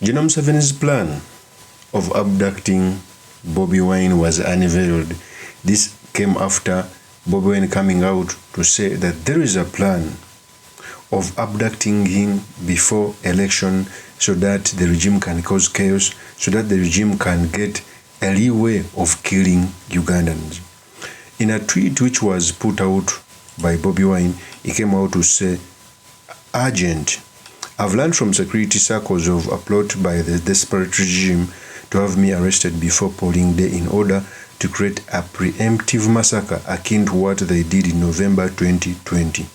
General Museveni's plan of abducting Bobi Wine was unveiled. This came after Bobi Wine coming out to say that there is a plan of abducting him before election so that the regime can cause chaos, so that the regime can get a leeway of killing Ugandans. In a tweet which was put out by Bobi Wine, he came out to say, "Urgent. I've learned from security circles of a plot by the desperate regime to have me arrested before polling day in order to create a preemptive massacre akin to what they did in November 2020.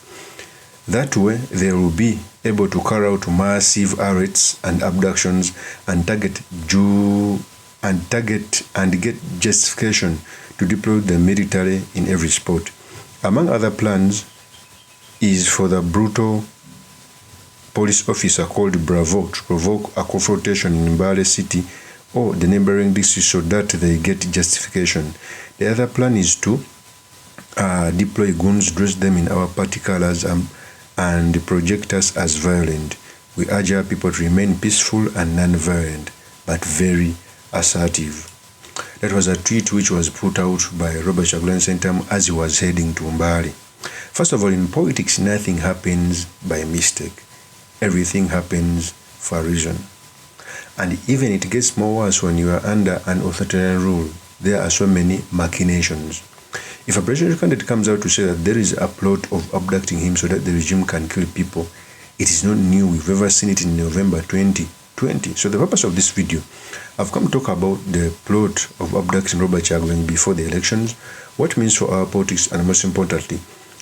That way, they will be able to carry out massive arrests and abductions and get justification to deploy the military in every spot. Among other plans is for the brutal police officer called Bravo to provoke a confrontation in Mbale City or the neighboring districts so that they get justification. The other plan is to deploy goons, dress them in our party colors, and project us as violent. We urge our people to remain peaceful and non-violent, but very assertive." That was a tweet which was put out by Robert Chagulanyi Ssentamu as he was heading to Mbale. First of all, in politics, nothing happens by mistake. Everything happens for a reason. And even it gets more worse when you are under an authoritarian rule. There are so many machinations. If a presidential candidate comes out to say that there is a plot of abducting him so that the regime can kill people, it is not new. We've ever seen it in November 2020. So the purpose of this video, I've come to talk about the plot of abducting Robert Chagulanyi before the elections, what it means for our politics, and most importantly,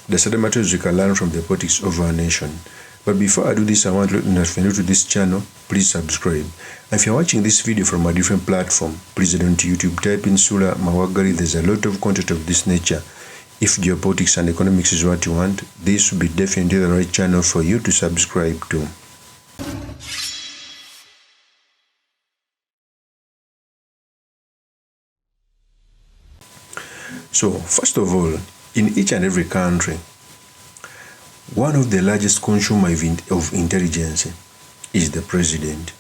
the certain matters we can learn from the politics of our nation. But before I do this, I want to let you know, if you're new to this channel, please subscribe. And if you're watching this video from a different platform, please head on to YouTube, type in Sula Mawagari. There's a lot of content of this nature. If geopolitics and economics is what you want, this will be definitely the right channel for you to subscribe to. So, first of all, in each and every country, one of the largest consumers of intelligence is the president,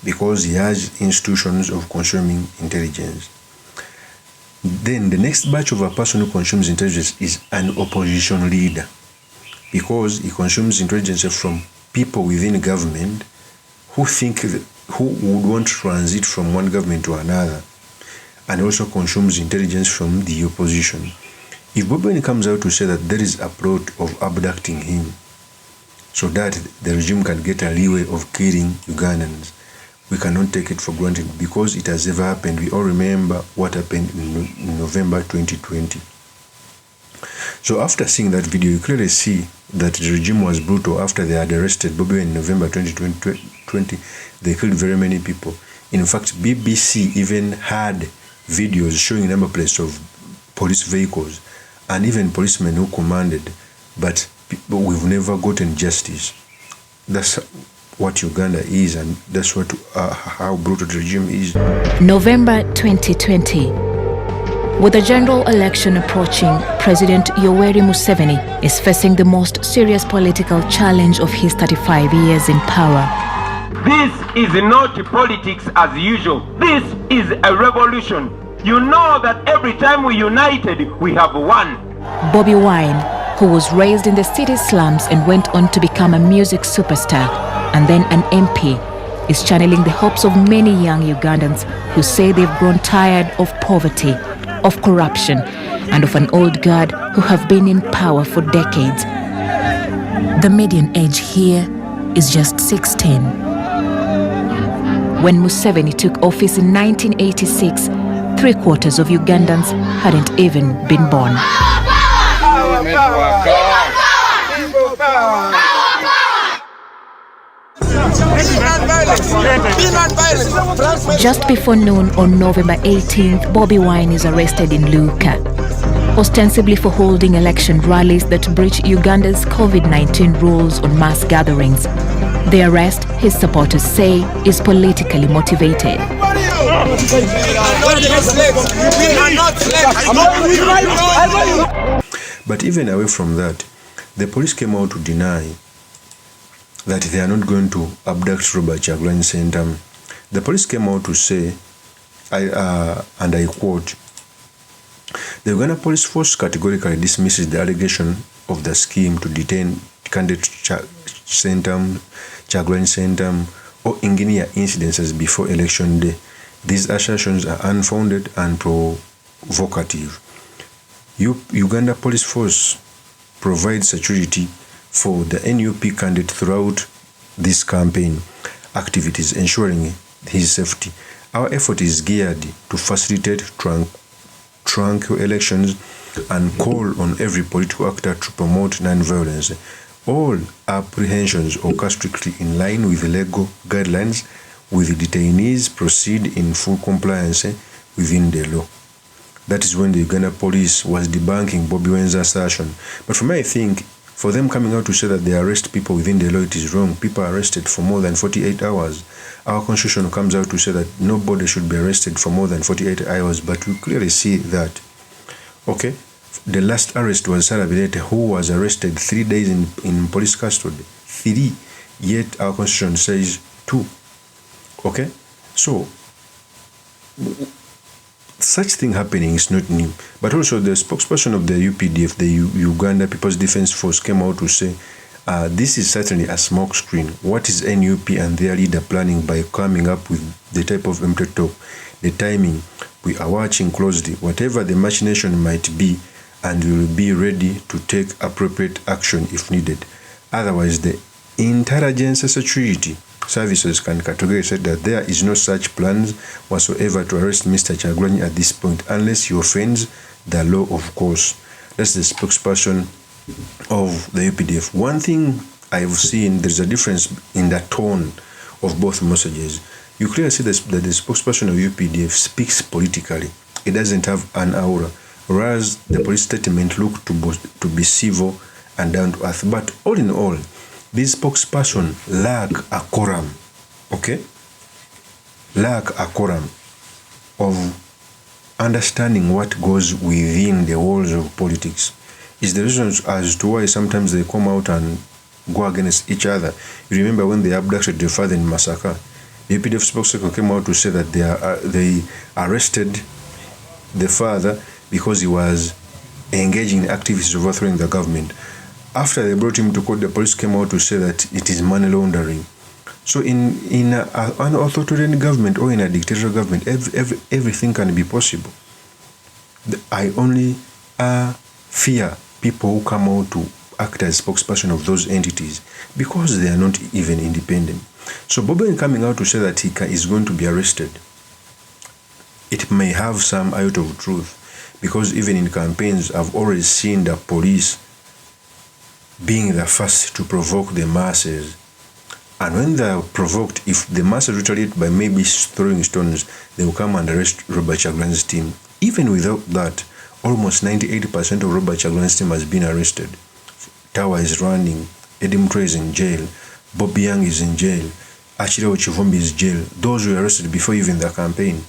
because he has institutions of consuming intelligence. Then the next batch of a person who consumes intelligence is an opposition leader, because he consumes intelligence from people within government who would want to transit from one government to another, and also consumes intelligence from the opposition. If Bobi Wine comes out to say that there is a plot of abducting him so that the regime can get a leeway of killing Ugandans, we cannot take it for granted, because it has never happened. We all remember what happened in November 2020. So after seeing that video, you clearly see that the regime was brutal. After they had arrested Bobi Wine in November 2020, they killed very many people. In fact, BBC even had videos showing number plates of police vehicles and even policemen who commanded, but we've never gotten justice. That's what Uganda is, and that's what how brutal the regime is. November 2020. With the general election approaching, President Yoweri Museveni is facing the most serious political challenge of his 35 years in power. This is not politics as usual. This is a revolution. You know that every time we united, we have won. Bobi Wine, who was raised in the city slums and went on to become a music superstar and then an MP, is channeling the hopes of many young Ugandans who say they've grown tired of poverty, of corruption, and of an old guard who have been in power for decades. The median age here is just 16. When Museveni took office in 1986, 3/4 of Ugandans hadn't even been born. Just before noon on November 18th, Bobi Wine is arrested in Luuka, ostensibly for holding election rallies that breach Uganda's COVID-19 rules on mass gatherings. The arrest, his supporters say, is politically motivated. But even away from that, the police came out to deny that they are not going to abduct Robert Kyagulanyi Ssentamu. The police came out to say, and I quote, "The Uganda Police Force categorically dismisses the allegation of the scheme to detain candidate Kyagulanyi Ssentamu or engineer incidences before election day. These assertions are unfounded and provocative. Uganda Police Force provides security for the NUP candidate throughout this campaign activities, ensuring his safety. Our effort is geared to facilitate tranquil elections and call on every political actor to promote non-violence. All apprehensions occur strictly in line with legal guidelines, with detainees proceed in full compliance within the law." That is when the Uganda police was debunking BOBI Wine's assertion. But for me, I think for them coming out to say that they arrest people within the law, it is wrong. People are arrested for more than 48 hours. Our constitution comes out to say that nobody should be arrested for more than 48 hours, but we clearly see that, okay, the last arrest was Sarah Birete, who was arrested 3 days in police custody. 3, yet our constitution says 2. Okay, so such thing happening is not new. But also the spokesperson of the UPDF, the Uganda People's Defense Force, came out to say this is certainly a smoke screen. What is NUP and their leader planning by coming up with the type of empty talk, the timing? We are watching closely, whatever the machination might be, and we will be ready to take appropriate action if needed. Otherwise, the intelligence security services can categorically say that there is no such plans whatsoever to arrest Mr. Kyagulanyi at this point, unless he offends the law, of course. That's the spokesperson of the UPDF. One thing I've seen, there's a difference in the tone of both messages. You clearly see that the spokesperson of UPDF speaks politically. It doesn't have an aura, whereas the police statement looked to be civil and down to earth. But all in all, this spokesperson lack a quorum, okay? Lack a quorum of understanding what goes within the walls of politics. Is the reason as to why sometimes they come out and go against each other. You remember when they abducted the father in Masaka, the UPDF spokesperson came out to say that they arrested the father because he was engaging in activities overthrowing the government. After they brought him to court, the police came out to say that it is money laundering. So in an authoritarian government or in a dictatorial government, everything can be possible. I only fear people who come out to act as spokesperson of those entities because they are not even independent. So BOBI coming out to say that he is going to be arrested, it may have some out of truth, because even in campaigns, I've always seen the police being the first to provoke the masses. And when they are provoked, if the masses retaliate by maybe throwing stones, they will come and arrest Robert Kyagulanyi's team. Even without that, almost 98% of Robert Kyagulanyi's team has been arrested. Tawa is running, Edim Troy is in jail, Bobby Young is in jail, Achiro Chivombi is in jail. Those were arrested before even the campaign.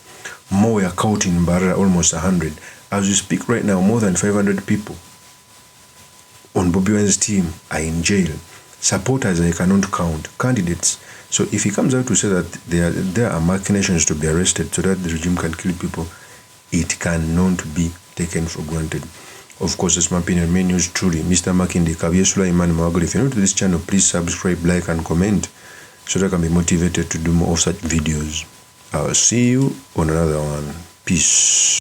More were caught in Mbarara, almost 100. As we speak right now, more than 500 people on Bobby Wine's team are in jail. Supporters I cannot count, candidates. So if he comes out to say that there are machinations to be arrested so that the regime can kill people, it cannot be taken for granted. Of course, it's my opinion. Main news truly, Mr. Makinde, Kabiesula Iman Mwagoli. If you're new to this channel, please subscribe, like, and comment so that I can be motivated to do more of such videos. I'll see you on another one. Peace.